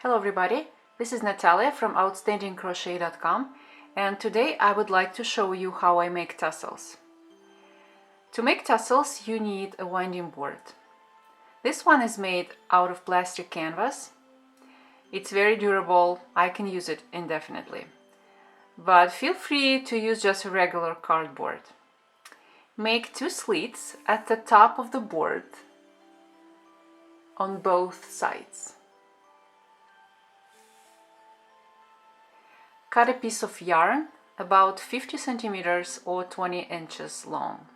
Hello everybody, this is Natalia from outstandingcrochet.com, and today I would like to show you how I make tassels. To make tassels you need a winding board. This one is made out of plastic canvas. It's very durable, I can use it indefinitely. But feel free to use just a regular cardboard. Make 2 slits at the top of the board on both sides. Cut a piece of yarn about 50 centimeters or 20 inches long.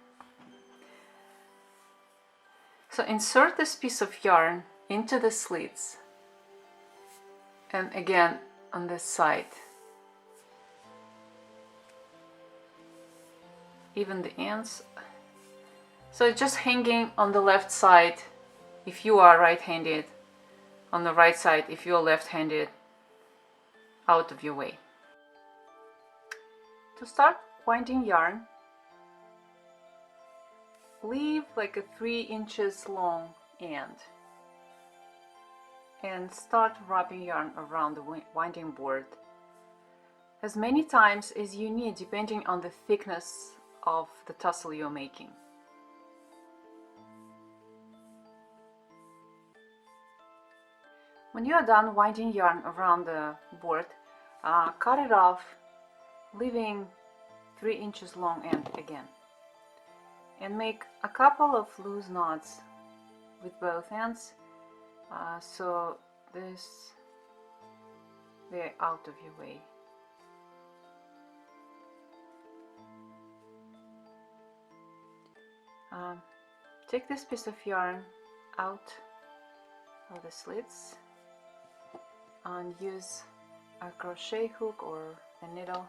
So insert this piece of yarn into the slits and again on this side. Even the ends. So it's just hanging on the left side if you are right-handed, on the right side if you are left-handed, out of your way. To start winding yarn, leave like a 3 inches long end and start wrapping yarn around the winding board as many times as you need depending on the thickness of the tassel you're making. When you are done winding yarn around the board, cut it off, leaving 3 inches long end again, and make a couple of loose knots with both ends so they're out of your way. Take this piece of yarn out of the slits and use a crochet hook or a needle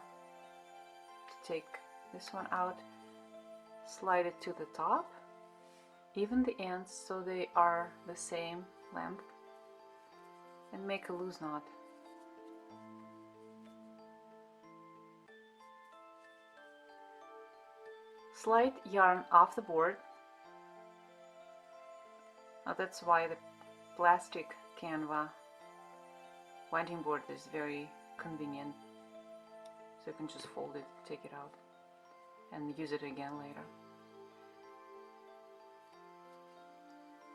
to take this one out, slide it to the top, even the ends so they are the same length, and make a loose knot. Slide yarn off the board. Now that's why the plastic canvas winding board is very convenient. So you can just fold it, take it out, and use it again later.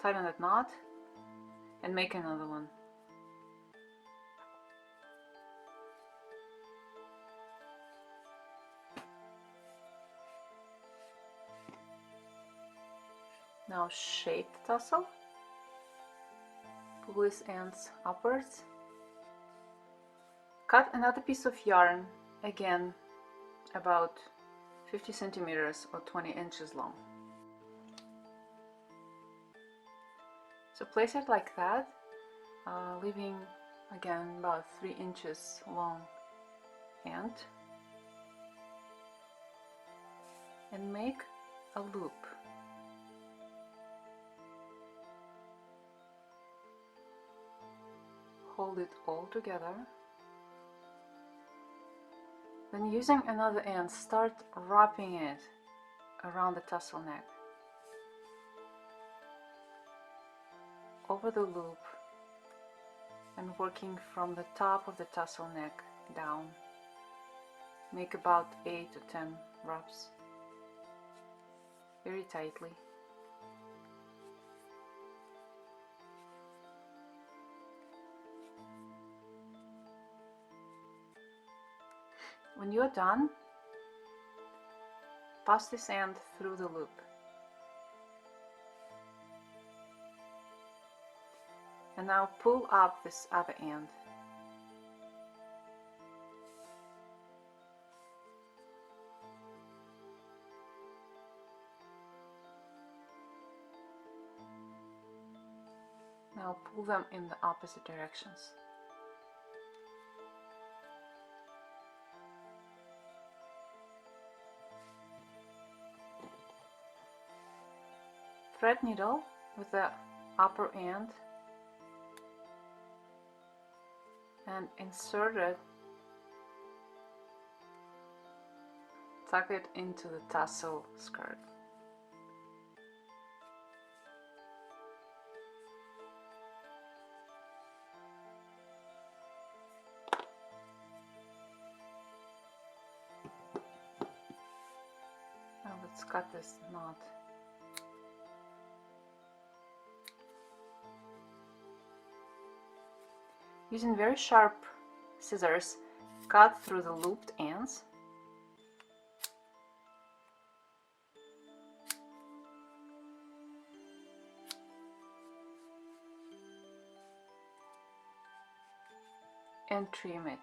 Tighten that knot and make another one. Now shape the tassel. Pull these ends upwards. Cut another piece of yarn, again about 50 centimeters or 20 inches long. So place it like that, leaving again about 3 inches long end, and make a loop. Hold it all together. Then using another end, start wrapping it around the tassel neck, over the loop, and working from the top of the tassel neck down. Make about 8 to 10 wraps, very tightly. When you're done, pass this end through the loop. And now pull up this other end. Now pull them in the opposite directions. Thread needle with the upper end and insert it, tuck it into the tassel skirt. Let's cut this knot. Using very sharp scissors, cut through the looped ends. And trim it.